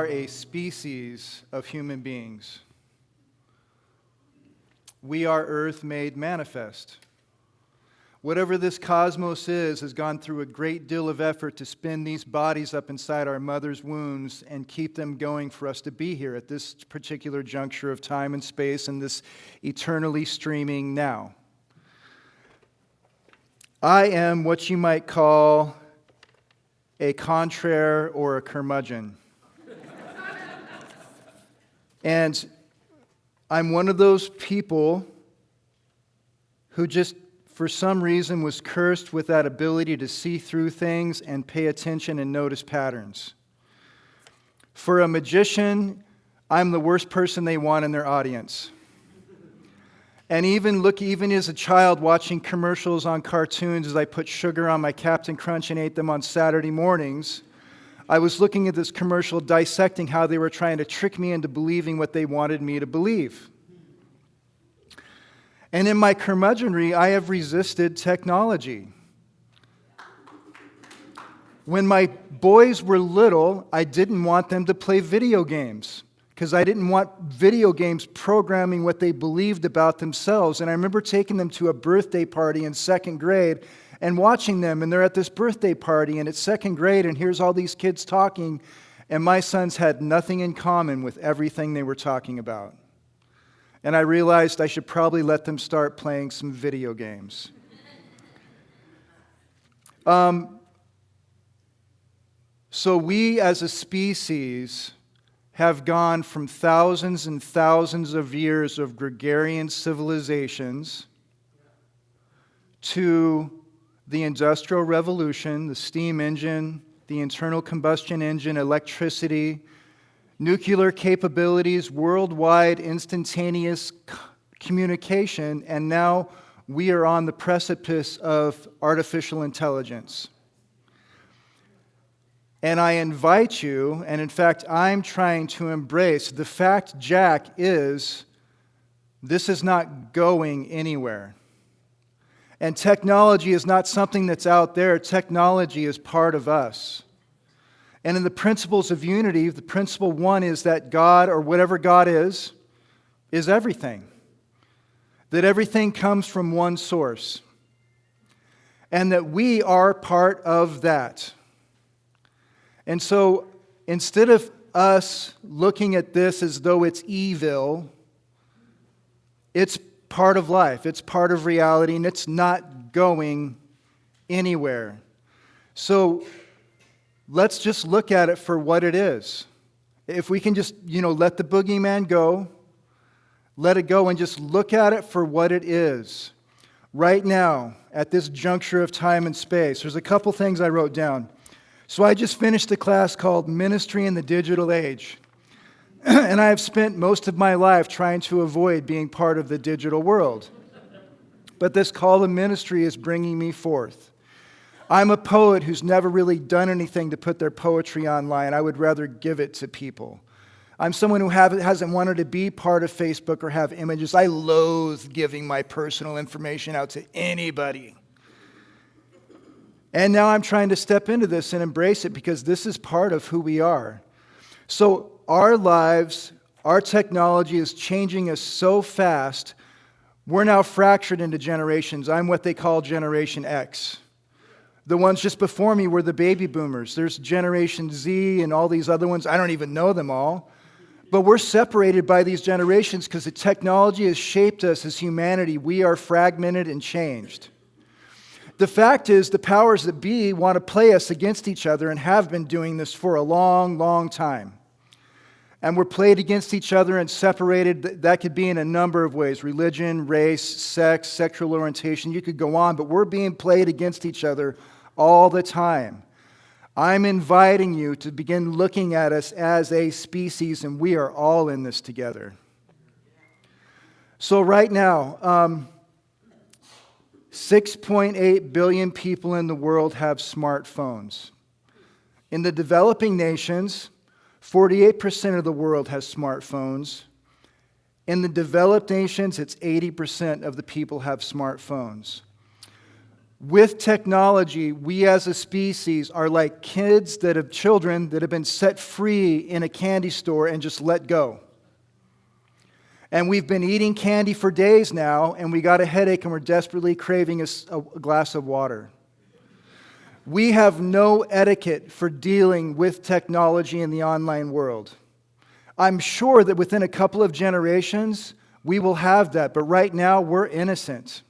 are a species of human beings. We are earth made manifest. Whatever this cosmos is has gone through a great deal of effort to spin these bodies up inside our mother's wombs and keep them going for us to be here at this particular juncture of time and space and this eternally streaming now. I am what you might call a contraire or a curmudgeon. And I'm one of those people who just, for some reason, was cursed with that ability to see through things and pay attention and notice patterns. For a magician, I'm the worst person they want in their audience. And even as a child watching commercials on cartoons as I put sugar on my Captain Crunch and ate them on Saturday mornings, I was looking at this commercial dissecting how they were trying to trick me into believing what they wanted me to believe. And in my curmudgeonry, I have resisted technology. When my boys were little, I didn't want them to play video games because I didn't want video games programming what they believed about themselves. And I remember taking them to a birthday party in second grade and watching them, and they're at this birthday party, and it's second grade, and here's all these kids talking, and my sons had nothing in common with everything they were talking about. And I realized I should probably let them start playing some video games. So we as a species have gone from thousands and thousands of years of gregarian civilizations to the Industrial Revolution, the steam engine, the internal combustion engine, electricity, nuclear capabilities, worldwide instantaneous communication, and now we are on the precipice of artificial intelligence. And I invite you, and in fact, I'm trying to embrace the fact, Jack, is this is not going anywhere. And technology is not something that's out there. Technology is part of us. And in the principles of unity, the principle one is that God, or whatever God is everything. That everything comes from one source. And that we are part of that. And so, instead of us looking at this as though it's evil, it's part of life, it's part of reality, and it's not going anywhere. So, let's just look at it for what it is. If we can just, let the boogeyman go, let it go and just look at it for what it is. Right now, at this juncture of time and space, there's a couple things I wrote down. So I just finished a class called Ministry in the Digital Age. And I have spent most of my life trying to avoid being part of the digital world. But this call to ministry is bringing me forth. I'm a poet who's never really done anything to put their poetry online. I would rather give it to people. I'm someone who hasn't wanted to be part of Facebook or have images. I loathe giving my personal information out to anybody. And now I'm trying to step into this and embrace it because this is part of who we are. So our lives, our technology is changing us so fast, we're now fractured into generations. I'm what they call Generation X. The ones just before me were the baby boomers. There's Generation Z and all these other ones. I don't even know them all. But we're separated by these generations because the technology has shaped us as humanity. We are fragmented and changed. The fact is, the powers that be want to play us against each other and have been doing this for a long, long time. And we're played against each other and separated. That could be in a number of ways. Religion, race, sex, sexual orientation. You could go on, but we're being played against each other all the time. I'm inviting you to begin looking at us as a species, and we are all in this together. So right now, 6.8 billion people in the world have smartphones. In the developing nations, 48% of the world has smartphones. In the developed nations, it's 80% of the people have smartphones. With technology, we as a species are like children that have been set free in a candy store and just let go. And we've been eating candy for days now, and we got a headache and we're desperately craving a glass of water. We have no etiquette for dealing with technology in the online world. I'm sure that within a couple of generations, we will have that, but right now, we're innocent.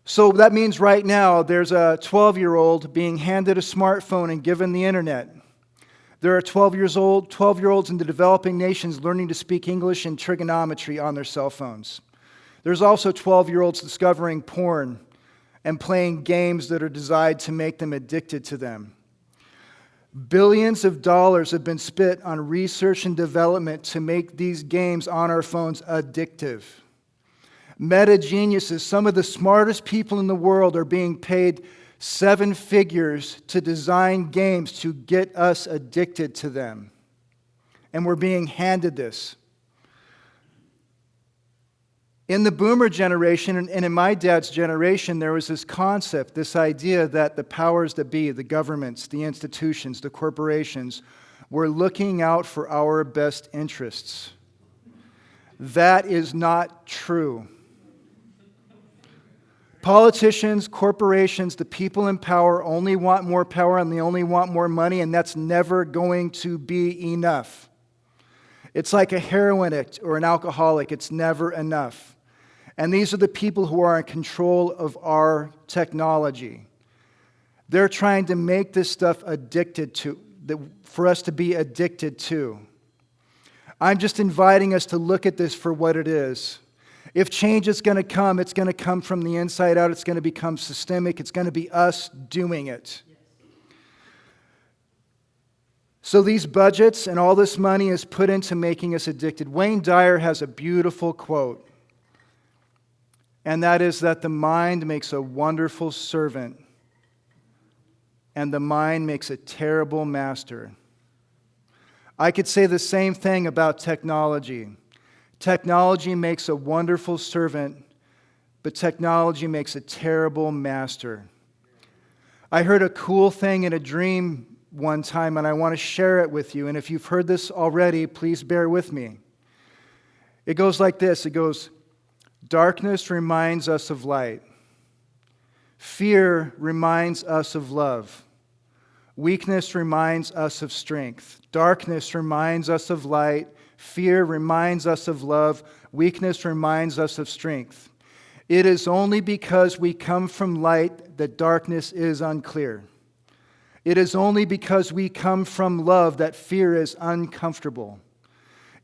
So that means right now, there's a 12-year-old being handed a smartphone and given the internet. There are 12-year-olds in the developing nations learning to speak English and trigonometry on their cell phones. There's also 12-year-olds discovering porn and playing games that are designed to make them addicted to them. Billions of dollars have been spent on research and development to make these games on our phones addictive. Meta geniuses, some of the smartest people in the world, are being paid 7 figures to design games to get us addicted to them. And we're being handed this. In the boomer generation and in my dad's generation, there was this concept, this idea that the powers that be, the governments, the institutions, the corporations, were looking out for our best interests. That is not true. Politicians, corporations, the people in power only want more power and they only want more money, and that's never going to be enough. It's like a heroin addict or an alcoholic. It's never enough. And these are the people who are in control of our technology. They're trying to make this stuff for us to be addicted to. I'm just inviting us to look at this for what it is. If change is going to come, it's going to come from the inside out. It's going to become systemic. It's going to be us doing it. So these budgets and all this money is put into making us addicted. Wayne Dyer has a beautiful quote, and that is that the mind makes a wonderful servant, and the mind makes a terrible master. I could say the same thing about technology. Technology makes a wonderful servant, but technology makes a terrible master. I heard a cool thing in a dream one time, and I want to share it with you. And if you've heard this already, please bear with me. It goes like this. It goes, darkness reminds us of light. Fear reminds us of love. Weakness reminds us of strength. Darkness reminds us of light. Fear reminds us of love. Weakness reminds us of strength. It is only because we come from light that darkness is unclear. It is only because we come from love that fear is uncomfortable.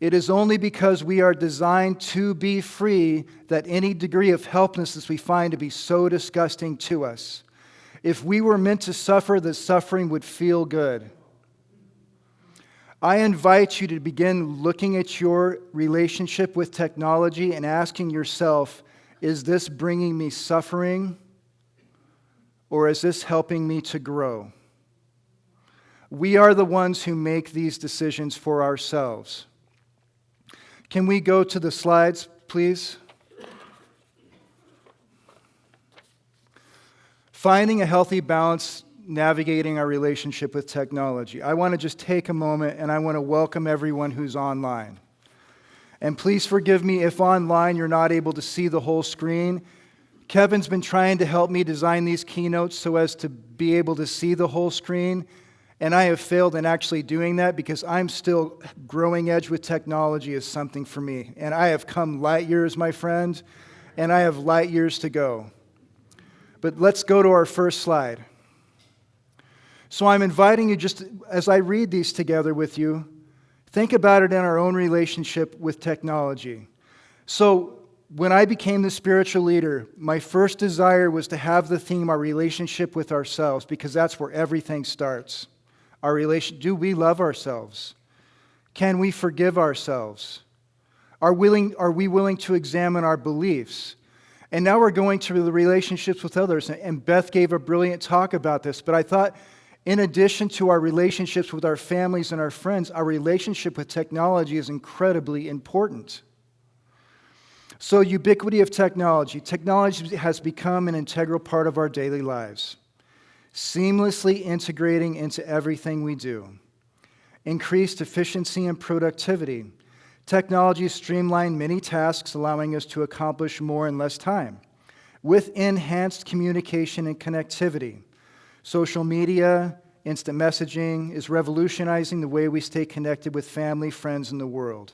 It is only because we are designed to be free that any degree of helplessness we find to be so disgusting to us. If we were meant to suffer, the suffering would feel good. I invite you to begin looking at your relationship with technology and asking yourself, is this bringing me suffering, or is this helping me to grow? We are the ones who make these decisions for ourselves. Can we go to the slides, please? Finding a healthy balance, navigating our relationship with technology. I want to just take a moment and I want to welcome everyone who's online. And please forgive me if online you're not able to see the whole screen. Kevin's been trying to help me design these keynotes so as to be able to see the whole screen. And I have failed in actually doing that because I'm still growing edge with technology is something for me. And I have come light years, my friend, and I have light years to go. But let's go to our first slide. So I'm inviting you, just as I read these together with you, think about it in our own relationship with technology. So when I became the spiritual leader, my first desire was to have the theme, our relationship with ourselves, because that's where everything starts. Do we love ourselves? Can we forgive ourselves? Are we willing to examine our beliefs? And now we're going to the relationships with others. And Beth gave a brilliant talk about this, but I thought, in addition to our relationships with our families and our friends, our relationship with technology is incredibly important. So ubiquity of technology. Technology has become an integral part of our daily lives, seamlessly integrating into everything we do. Increased efficiency and productivity. Technology streamlined many tasks, allowing us to accomplish more in less time. With enhanced communication and connectivity. Social media, instant messaging is revolutionizing the way we stay connected with family, friends, and the world.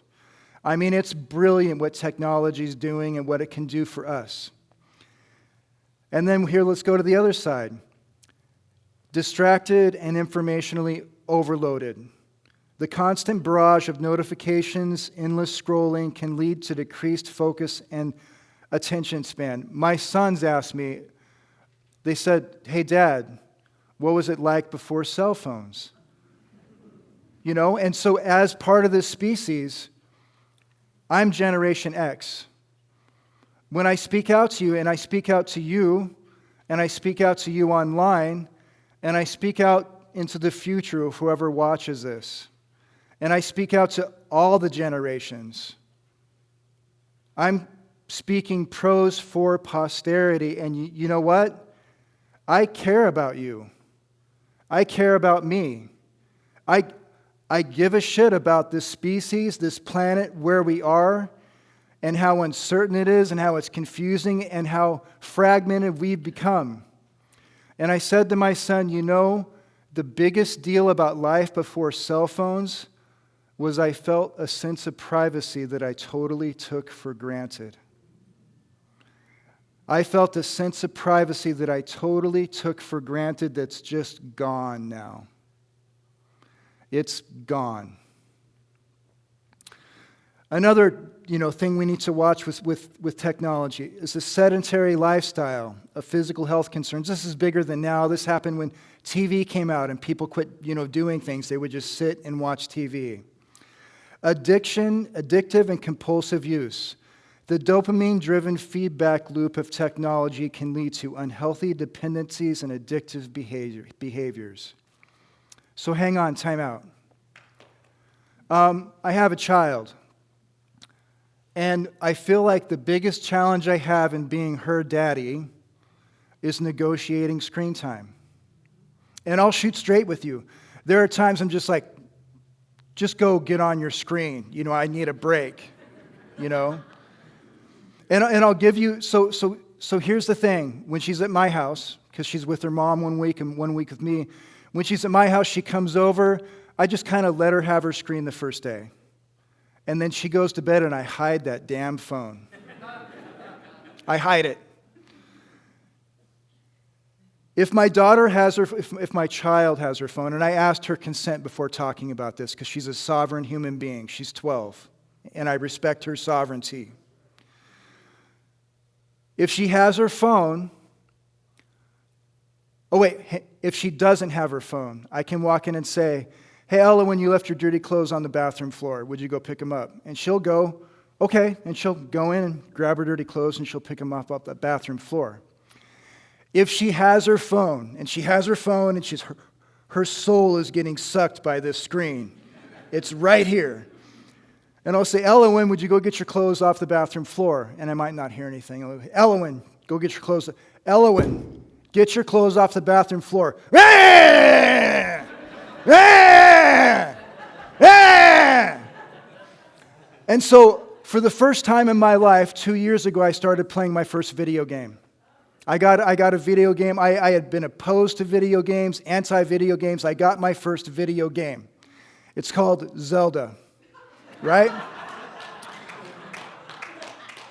I mean, it's brilliant what technology is doing and what it can do for us. And then here, let's go to the other side. Distracted and informationally overloaded. The constant barrage of notifications, endless scrolling can lead to decreased focus and attention span. My sons asked me, they said, "Hey, Dad, what was it like before cell phones?" And so as part of this species, I'm Generation X. When I speak out to you, and I speak out to you, and I speak out to you online, and I speak out into the future of whoever watches this, and I speak out to all the generations, I'm speaking pros for posterity, and you know what? I care about you. I care about me. I give a shit about this species, this planet, where we are, and how uncertain it is, and how it's confusing, and how fragmented we've become. And I said to my son, the biggest deal about life before cell phones was I felt a sense of privacy that I totally took for granted. I felt a sense of privacy that I totally took for granted that's just gone now. It's gone. Another thing we need to watch with technology is the sedentary lifestyle of physical health concerns. This is bigger than now. This happened when TV came out and people quit doing things. They would just sit and watch TV. Addiction, addictive and compulsive use. The dopamine-driven feedback loop of technology can lead to unhealthy dependencies and addictive behaviors. So hang on, time out. I have a child, and I feel like the biggest challenge I have in being her daddy is negotiating screen time. And I'll shoot straight with you. There are times I'm just like, just go get on your screen. I need a break, And I'll give you, so here's the thing. When she's at my house, because she's with her mom 1 week and 1 week with me, when she's at my house, she comes over, I just kind of let her have her screen the first day. And then she goes to bed and I hide that damn phone. I hide it. If my daughter has her, if my child has her phone, and I asked her consent before talking about this because she's a sovereign human being. She's 12, and I respect her sovereignty. If she has her phone, if she doesn't have her phone, I can walk in and say, "Hey, Ella, when you left your dirty clothes on the bathroom floor, would you go pick them up?" And she'll go, "Okay," and she'll go in and grab her dirty clothes and she'll pick them up off the bathroom floor. If she has her phone, and her soul is getting sucked by this screen. It's right here. And I'll say, "Ella, would you go get your clothes off the bathroom floor?" And I might not hear anything. I'll go, "Ella, go get your clothes. Ella, get your clothes off the bathroom floor." And so, for the first time in my life, 2 years ago, I started playing my first video game. I got a video game. I had been opposed to video games, anti-video games. I got my first video game. It's called Zelda, right?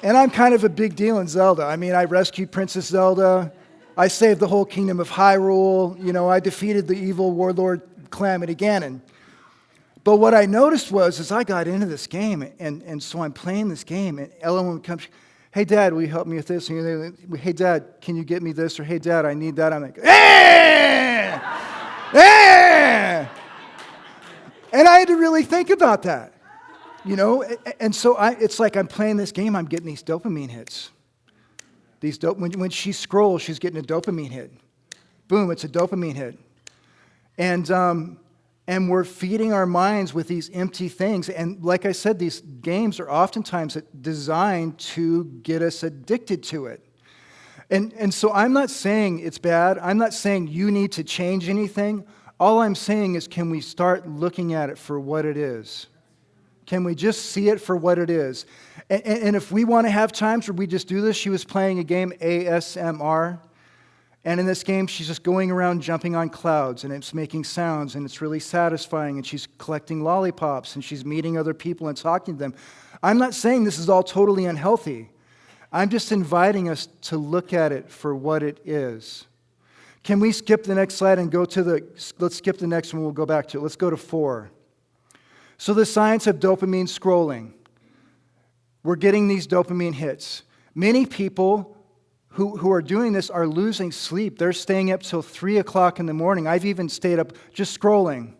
And I'm kind of a big deal in Zelda. I mean, I rescued Princess Zelda. I saved the whole kingdom of Hyrule. I defeated the evil warlord Calamity Ganon. But what I noticed was, as I got into this game, and so I'm playing this game, and Ella would come, "Hey, Dad, will you help me with this?" And "Hey, Dad, can you get me this?" Or "Hey, Dad, I need that." I'm like, And I had to really think about that, And so it's like I'm playing this game, I'm getting these dopamine hits. When she scrolls, she's getting a dopamine hit. Boom, it's a dopamine hit. And And we're feeding our minds with these empty things. And like I said, these games are oftentimes designed to get us addicted to it. And so I'm not saying it's bad. I'm not saying you need to change anything. All I'm saying is, can we start looking at it for what it is? Can we just see it for what it is? And if we want to have times where we just do this, she was playing a game, ASMR. And in this game, she's just going around jumping on clouds, and it's making sounds, and it's really satisfying, and she's collecting lollipops, and she's meeting other people and talking to them. I'm not saying this is all totally unhealthy. I'm just inviting us to look at it for what it is. Can we skip the next slide and let's skip the next one, we'll go back to it. Let's go to 4. So the science of dopamine scrolling. We're getting these dopamine hits. Many people who are doing this are losing sleep. They're staying up till 3 o'clock in the morning. I've even stayed up just scrolling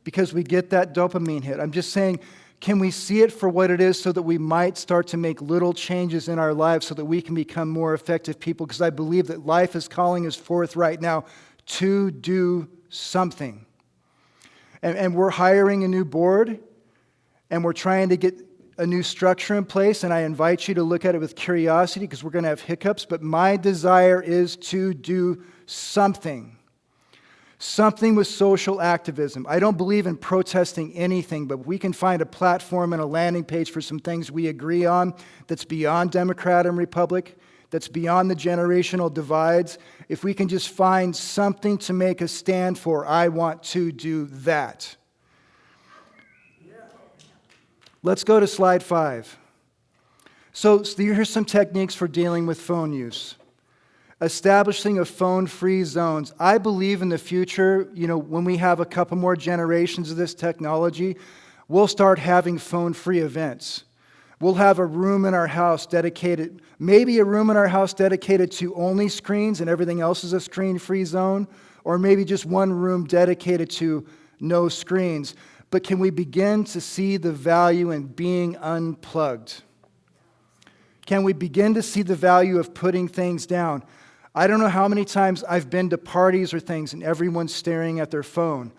because we get that dopamine hit. I'm just saying, can we see it for what it is so that we might start to make little changes in our lives so that we can become more effective people? Because I believe that life is calling us forth right now to do something. And we're hiring a new board, and we're trying to get a new structure in place, and I invite you to look at it with curiosity because we're going to have hiccups, but my desire is to do something. Something with social activism. I don't believe in protesting anything, but we can find a platform and a landing page for some things we agree on that's beyond Democrat and Republic, that's beyond the generational divides. If we can just find something to make a stand for, I want to do that. Let's go to slide 5. So here's some techniques for dealing with phone use. Establishing a phone-free zones. I believe in the future, when we have a couple more generations of this technology, we'll start having phone-free events. We'll have a room in our house dedicated, maybe a room in our house dedicated to only screens and everything else is a screen-free zone, or maybe just one room dedicated to no screens. But can we begin to see the value in being unplugged? Can we begin to see the value of putting things down? I don't know how many times I've been to parties or things and everyone's staring at their phone.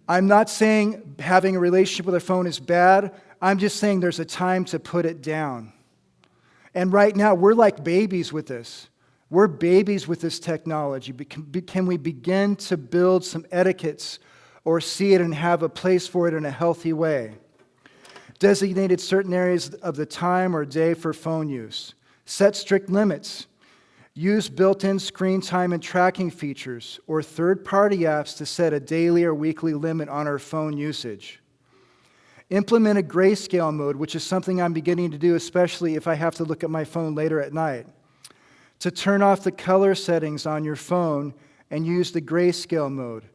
I'm not saying having a relationship with a phone is bad. I'm just saying there's a time to put it down. And right now, we're like babies with this. We're babies with this technology. Can we begin to build some etiquettes or see it and have a place for it in a healthy way? Designated certain areas of the time or day for phone use. Set strict limits. Use built-in screen time and tracking features or third-party apps to set a daily or weekly limit on our phone usage. Implement a grayscale mode, which is something I'm beginning to do, especially if I have to look at my phone later at night. To turn off the color settings on your phone and use the grayscale mode.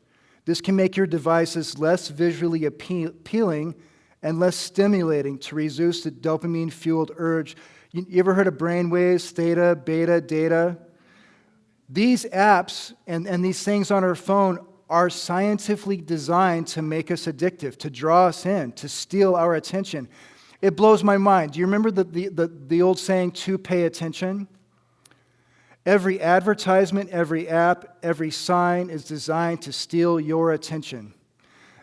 This can make your devices less visually appealing and less stimulating to reduce the dopamine-fueled urge. You ever heard of brainwaves, theta, beta, data? These apps and these things on our phone are scientifically designed to make us addictive, to draw us in, to steal our attention. It blows my mind. Do you remember the old saying, to pay attention? Every advertisement, every app, every sign is designed to steal your attention.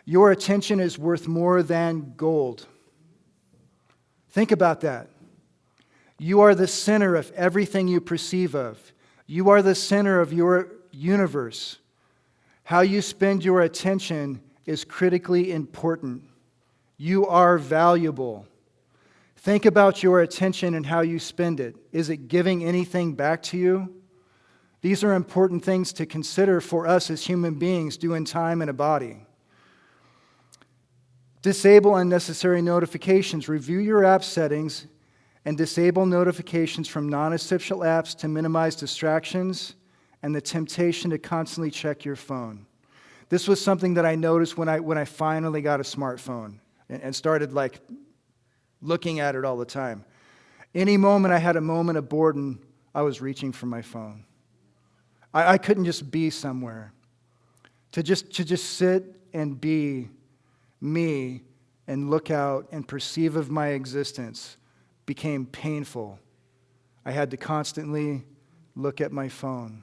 Your attention is worth more than gold. Think about that. You are the center of everything you perceive of. You are the center of your universe. How you spend your attention is critically important. You are valuable. Think about your attention and how you spend it. Is it giving anything back to you? These are important things to consider for us as human beings due in time and a body. Disable unnecessary notifications. Review your app settings and disable notifications from non-essential apps to minimize distractions and the temptation to constantly check your phone. This was something that I noticed when I finally got a smartphone and started looking at it all the time. Any moment I had a moment of boredom, I was reaching for my phone. I couldn't just be somewhere. To just sit and be me and look out and perceive of my existence became painful. I had to constantly look at my phone.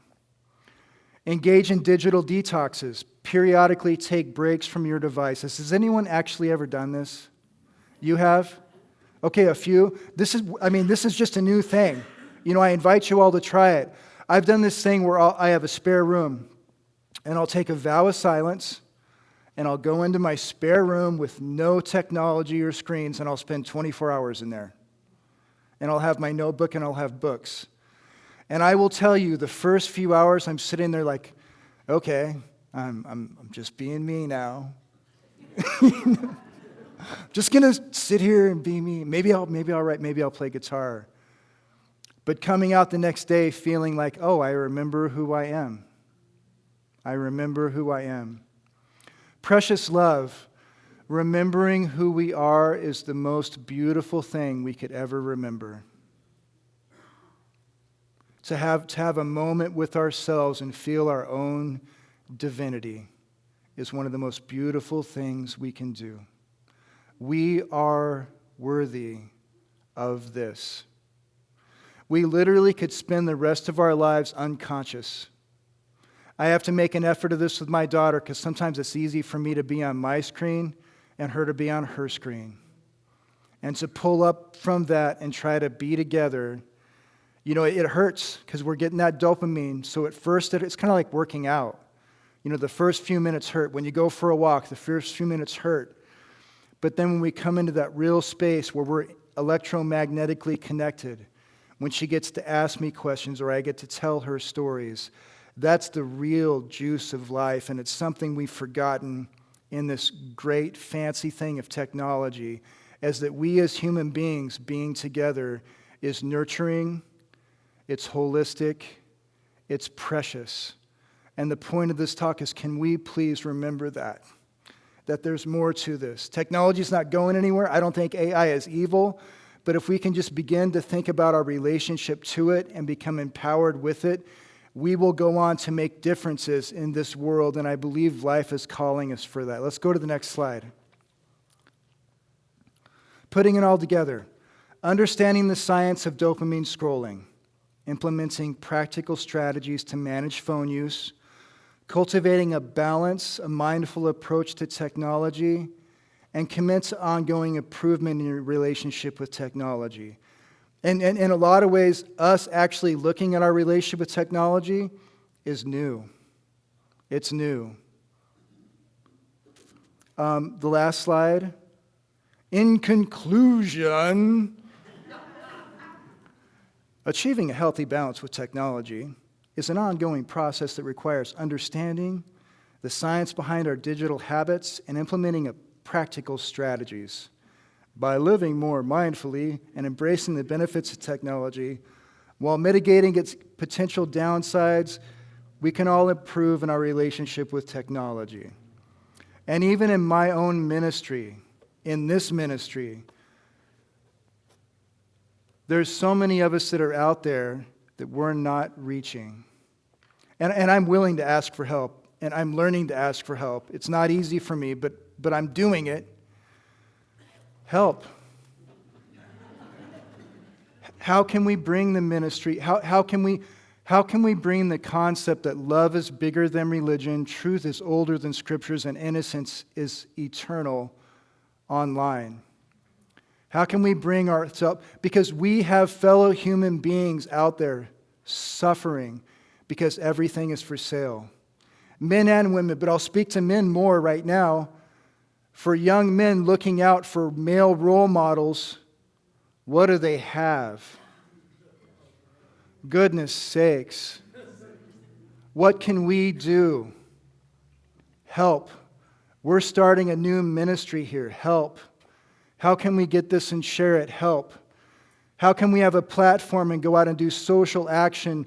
Engage in digital detoxes. Periodically take breaks from your devices. Has anyone actually ever done this? You have? Okay, a few. This is just a new thing. I invite you all to try it. I've done this thing where I have a spare room, and I'll take a vow of silence, and I'll go into my spare room with no technology or screens, and I'll spend 24 hours in there. And I'll have my notebook, and I'll have books. And I will tell you, the first few hours, I'm sitting there like, okay, I'm just being me now. Just gonna sit here and be me. Maybe I'll write. Maybe I'll play guitar. But coming out the next day, feeling like, oh, I remember who I am. I remember who I am. Precious love, remembering who we are is the most beautiful thing we could ever remember. To have a moment with ourselves and feel our own divinity is one of the most beautiful things we can do. We are worthy of this. We literally could spend the rest of our lives unconscious. I have to make an effort of this with my daughter because sometimes it's easy for me to be on my screen and her to be on her screen. And to pull up from that and try to be together, it hurts because we're getting that dopamine. So at first, it's kind of like working out. The first few minutes hurt. When you go for a walk, the first few minutes hurt. But then when we come into that real space where we're electromagnetically connected, when she gets to ask me questions or I get to tell her stories, that's the real juice of life. And it's something we've forgotten in this great fancy thing of technology, as that we as human beings being together is nurturing, it's holistic, it's precious. And the point of this talk is, can we please remember that there's more to this. Technology is not going anywhere. I don't think AI is evil, but if we can just begin to think about our relationship to it and become empowered with it, we will go on to make differences in this world, and I believe life is calling us for that. Let's go to the next slide. Putting it all together. Understanding the science of dopamine scrolling. Implementing practical strategies to manage phone use. Cultivating a balance, a mindful approach to technology, and commit to ongoing improvement in your relationship with technology. And in a lot of ways, us actually looking at our relationship with technology is new. It's new. The last slide. In conclusion, achieving a healthy balance with technology is an ongoing process that requires understanding the science behind our digital habits and implementing practical strategies. By living more mindfully and embracing the benefits of technology, while mitigating its potential downsides, we can all improve in our relationship with technology. And even in my own ministry, in this ministry, there's so many of us that are out there that we're not reaching. And I'm willing to ask for help, and I'm learning to ask for help. It's not easy for me, but I'm doing it. Help. How can we bring the ministry? How can we bring the concept that love is bigger than religion, truth is older than scriptures, and innocence is eternal online? How can we bring ourselves, because we have fellow human beings out there suffering because everything is for sale. Men and women, but I'll speak to men more right now. For young men looking out for male role models, what do they have? Goodness sakes. What can we do? Help. We're starting a new ministry here. Help. How can we get this and share it? Help. How can we have a platform and go out and do social action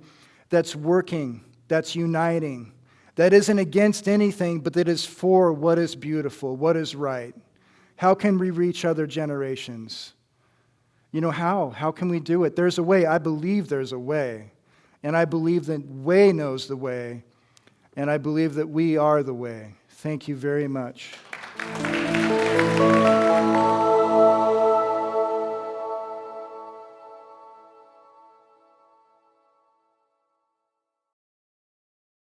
that's working, that's uniting, that isn't against anything, but that is for what is beautiful, what is right? How can we reach other generations? How? How can we do it? There's a way. I believe there's a way. And I believe that Way knows the way. And I believe that we are the way. Thank you very much.